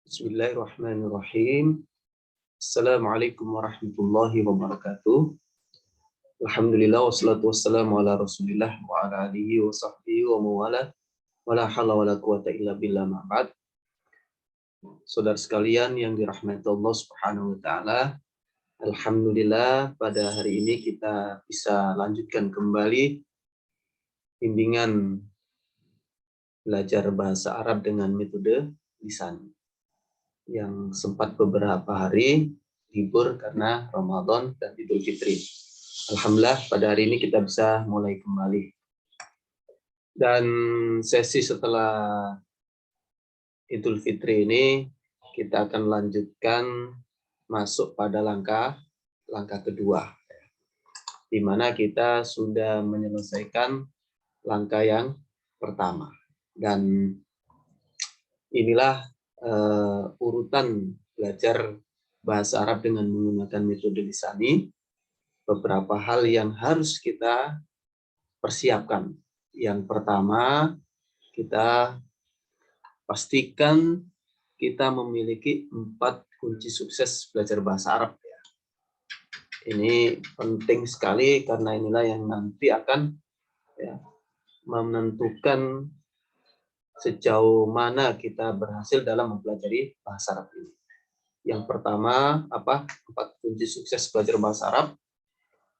Bismillahirrahmanirrahim. Assalamualaikum warahmatullahi wabarakatuh. Alhamdulillah wassalatu wassalamu ala Rasulillah wa ala alihi wa sahbihi wa mawala. Wala hawla wala quwata illa billah ma ba'd. Saudara sekalian yang dirahmati Allah Subhanahu wa taala, alhamdulillah pada hari ini kita bisa lanjutkan kembali bimbingan belajar bahasa Arab dengan metode lisan yang sempat beberapa hari libur karena Ramadan dan Idul Fitri. Alhamdulillah pada hari ini kita bisa mulai kembali. Dan sesi setelah Idul Fitri ini kita akan lanjutkan masuk pada langkah kedua, di mana kita sudah menyelesaikan langkah yang pertama. Dan inilah urutan belajar bahasa Arab dengan menggunakan metode lisani. Beberapa hal yang harus kita persiapkan. Yang pertama, kita pastikan kita memiliki 4 kunci sukses belajar bahasa Arab. Ini penting sekali karena inilah yang nanti akan menentukan sejauh mana kita berhasil dalam mempelajari bahasa Arab ini. Yang pertama, 4 kunci sukses belajar bahasa Arab,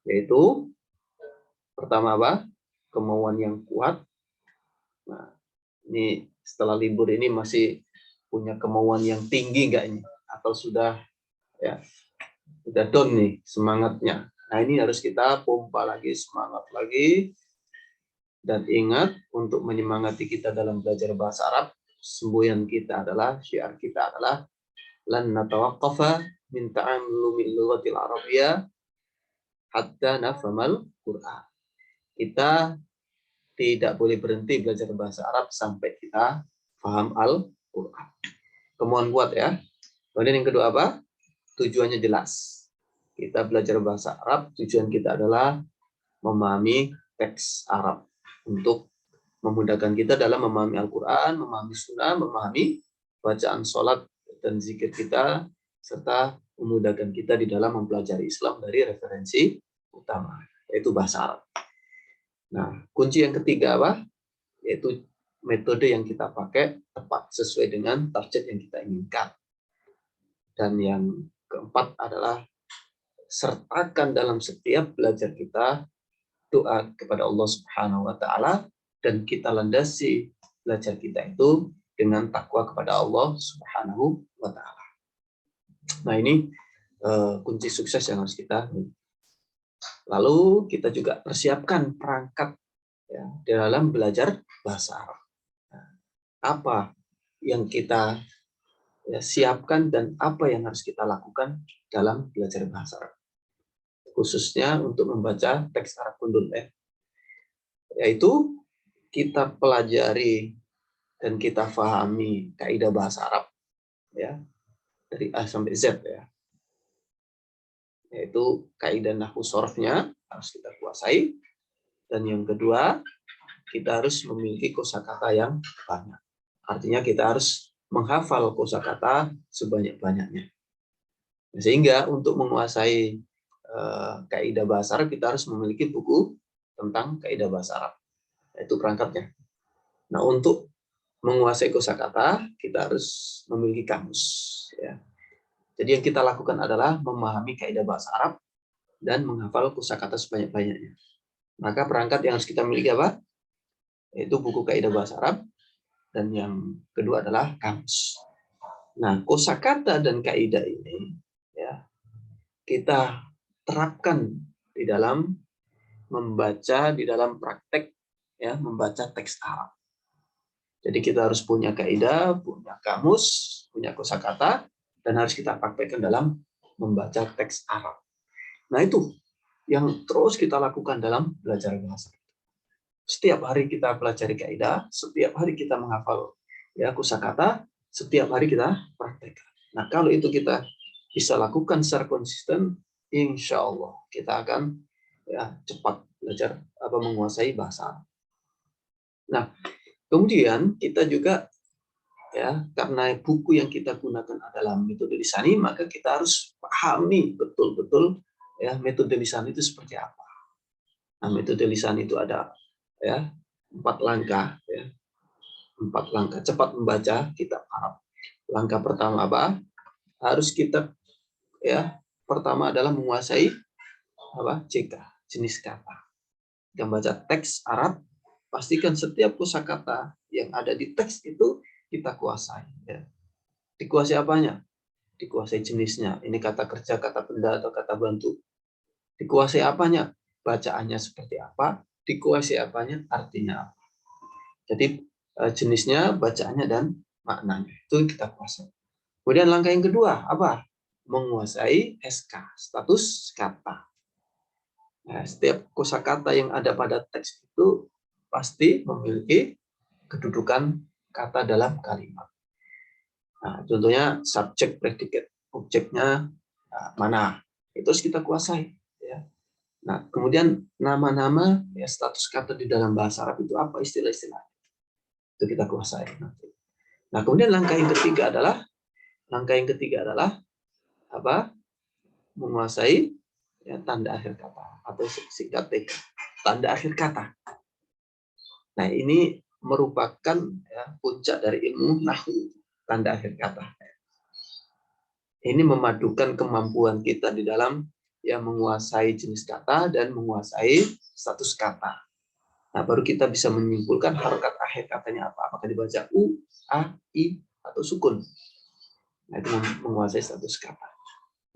yaitu pertama kemauan yang kuat. Nah, ini setelah libur ini masih punya kemauan yang tinggi nggak ini? Atau sudah down nih semangatnya? Nah, ini harus kita pompa lagi, semangat lagi. Dan ingat, untuk menyemangati kita dalam belajar bahasa Arab, semboyan kita adalah, syiar kita adalah lan natawaqqafa min ta'allumil lughatil arabiyyah hatta nafhamal Qur'an. Kita tidak boleh berhenti belajar bahasa Arab sampai kita paham Al-Qur'an. Kemauan kuat ya. Kemudian yang kedua apa? Tujuannya jelas. Kita belajar bahasa Arab, tujuan kita adalah memahami teks Arab, untuk memudahkan kita dalam memahami Al-Quran, memahami Sunnah, memahami bacaan sholat dan zikir kita, serta memudahkan kita di dalam mempelajari Islam dari referensi utama, yaitu bahasa Arab. Nah, kunci yang ketiga yaitu metode yang kita pakai tepat sesuai dengan target yang kita inginkan. Dan yang keempat adalah sertakan dalam setiap belajar kita doa kepada Allah Subhanahu wa taala, dan kita landasi belajar kita itu dengan takwa kepada Allah Subhanahu wa taala. Nah, ini kunci sukses yang harus kita miliki. Lalu kita juga persiapkan perangkat dalam belajar bahasa Arab. Nah, apa yang kita siapkan dan apa yang harus kita lakukan dalam belajar bahasa Arab, khususnya untuk membaca teks Arab kundul, yaitu kita pelajari dan kita pahami kaidah bahasa Arab dari A sampai Z, yaitu kaidah nahwu sharafnya harus kita kuasai. Dan yang kedua, kita harus memiliki kosakata yang banyak. Artinya kita harus menghafal kosakata sebanyak-banyaknya. Sehingga untuk menguasai kaidah bahasa Arab, kita harus memiliki buku tentang kaidah bahasa Arab. Itu perangkatnya. Nah, untuk menguasai kosakata, kita harus memiliki kamus. Jadi yang kita lakukan adalah memahami kaidah bahasa Arab dan menghafal kosakata sebanyak-banyaknya. Maka perangkat yang harus kita miliki apa? Yaitu buku kaidah bahasa Arab, dan yang kedua adalah kamus. Nah, kosakata dan kaidah ini kita terapkan di dalam membaca, di dalam praktek membaca teks Arab. Jadi kita harus punya kaidah, punya kamus, punya kosakata, dan harus kita praktekkan dalam membaca teks Arab. Nah, itu yang terus kita lakukan dalam belajar bahasa. Setiap hari kita pelajari kaidah, setiap hari kita menghafal kosakata, setiap hari kita praktekkan. Nah, kalau itu kita bisa lakukan secara konsisten, insya Allah kita akan cepat belajar menguasai bahasa Arab. Nah, kemudian kita juga ya, karena buku yang kita gunakan adalah metode lisani, maka kita harus pahami betul-betul ya metode lisani itu seperti apa. Nah, metode lisani itu ada ya 4 langkah ya. 4 langkah cepat membaca kitab Arab. Langkah pertama apa? Harus kita ya pertama adalah menguasai apa? CK, jenis kata. Kita baca teks Arab, pastikan setiap kosakata yang ada di teks itu kita kuasai ya. Dikuasai apanya? Dikuasai jenisnya. Ini kata kerja, kata benda, atau kata bantu. Dikuasai apanya? Bacaannya seperti apa? Dikuasai apanya? Artinya apa? Jadi jenisnya, bacaannya, dan maknanya. Itu kita kuasai. Kemudian langkah yang kedua, apa? Menguasai SK, status kata. Nah, setiap kosakata yang ada pada teks itu pasti memiliki kedudukan kata dalam kalimat. Nah, contohnya subjek, predikat, objeknya mana, itu harus kita kuasai. Ya. Nah, kemudian nama-nama ya, status kata di dalam bahasa Arab itu apa, istilah-istilah itu kita kuasai. Nah, kemudian langkah yang ketiga adalah apa? Menguasai ya, tanda akhir kata atau singkat TK, tanda akhir kata. Nah, ini merupakan ya, puncak dari ilmu nahwu, tanda akhir kata. Ini memadukan kemampuan kita di dalam ya menguasai jenis kata dan menguasai status kata. Nah, baru kita bisa menyimpulkan harokat akhir katanya apa. Apakah dibaca U, A, I, atau sukun. Nah, itu menguasai status kata.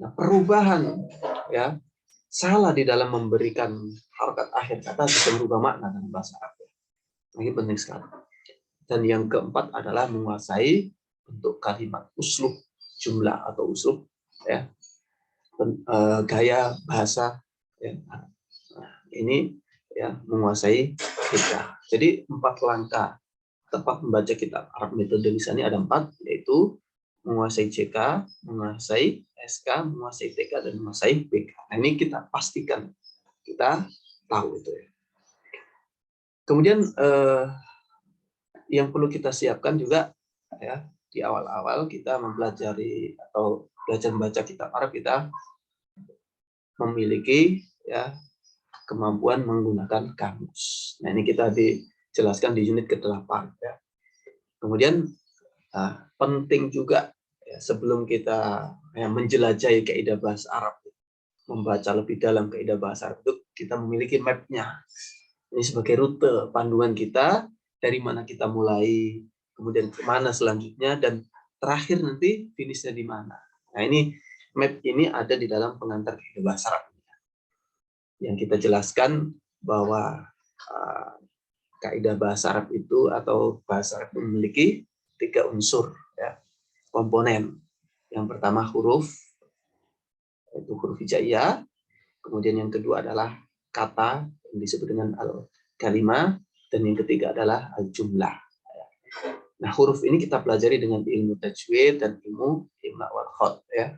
Nah, perubahan ya salah di dalam memberikan harokat akhir kata bisa merubah makna dalam bahasa Arab. Nah, ini penting sekali. Dan yang keempat adalah menguasai bentuk kalimat, uslub, jumlah atau uslub ya, gaya bahasa ya. Nah, ini ya menguasai kita. Jadi 4 langkah tepat membaca kitab Arab metode lisani ada 4, yaitu menguasai CK, menguasai SK, menguasai TK, dan menguasai BK. Nah, ini kita pastikan kita tahu itu ya. Kemudian yang perlu kita siapkan juga ya di awal-awal kita mempelajari atau belajar membaca kitab Arab, kita memiliki ya kemampuan menggunakan kamus. Nah, ini kita dijelaskan di unit ke-8 ya. Kemudian penting juga ya, sebelum kita ya, menjelajahi kaidah bahasa Arab, membaca lebih dalam kaidah bahasa Arab, itu kita memiliki map-nya. Ini sebagai rute panduan kita dari mana kita mulai, kemudian kemana selanjutnya, dan terakhir nanti finishnya di mana. Nah, ini map ini ada di dalam pengantar kaidah bahasa Arab yang kita jelaskan bahwa kaidah bahasa Arab itu atau bahasa Arab memiliki 3 unsur ya, komponen. Yang pertama huruf, yaitu huruf hijaiyah. Kemudian yang kedua adalah kata yang disebut dengan al-kalimah, dan yang ketiga adalah al-jumlah. Nah, huruf ini kita pelajari dengan ilmu tajwid dan ilmu imla wal khat ya.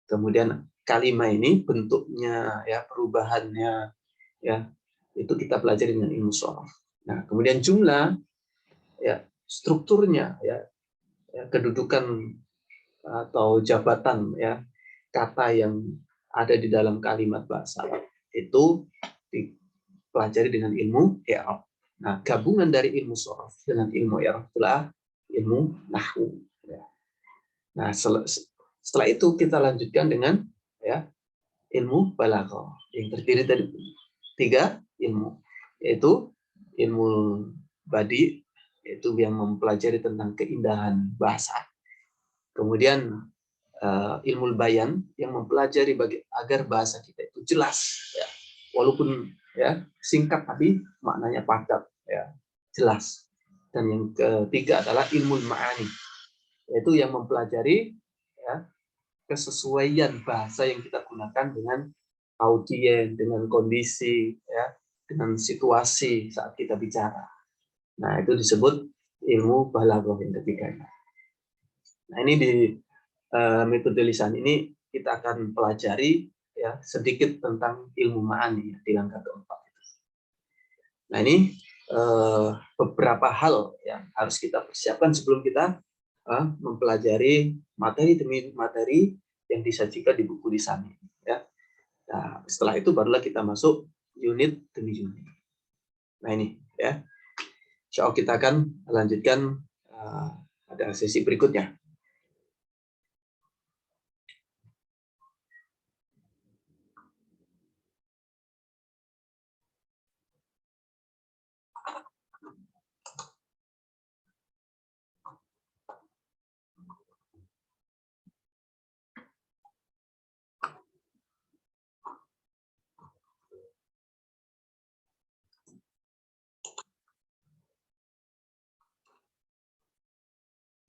Kemudian kalimah ini bentuknya ya, perubahannya ya, itu kita pelajari dengan ilmu shorof. Nah, kemudian jumlah ya, strukturnya ya, kedudukan atau jabatan ya kata yang ada di dalam kalimat bahasa Arab itu dipelajari dengan ilmu i'rab. Nah, gabungan dari ilmu shorof dengan ilmu i'rab itulah ilmu nahwu ya. Nah, setelah itu kita lanjutkan dengan ya ilmu balaghah yang terdiri dari 3 ilmu, yaitu ilmu badi, yaitu yang mempelajari tentang keindahan bahasa. Kemudian ilmu bayan yang mempelajari agar bahasa kita itu jelas ya, walaupun ya singkat tapi maknanya padat ya, jelas. Dan yang ketiga adalah ilmu ma'ani, yaitu yang mempelajari ya kesesuaian bahasa yang kita gunakan dengan audien, dengan kondisi ya, dengan situasi saat kita bicara. Nah, itu disebut ilmu balaghah yang ketiga. Nah, ini di metode lisan ini kita akan pelajari ya sedikit tentang ilmu ma'ani ya, di langkah keempat. Nah, ini beberapa hal yang harus kita persiapkan sebelum kita mempelajari materi demi materi yang disajikan di buku lisan. Ya. Nah, setelah itu barulah kita masuk unit demi unit. Nah ini ya, insya Allah kita akan lanjutkan pada sesi berikutnya.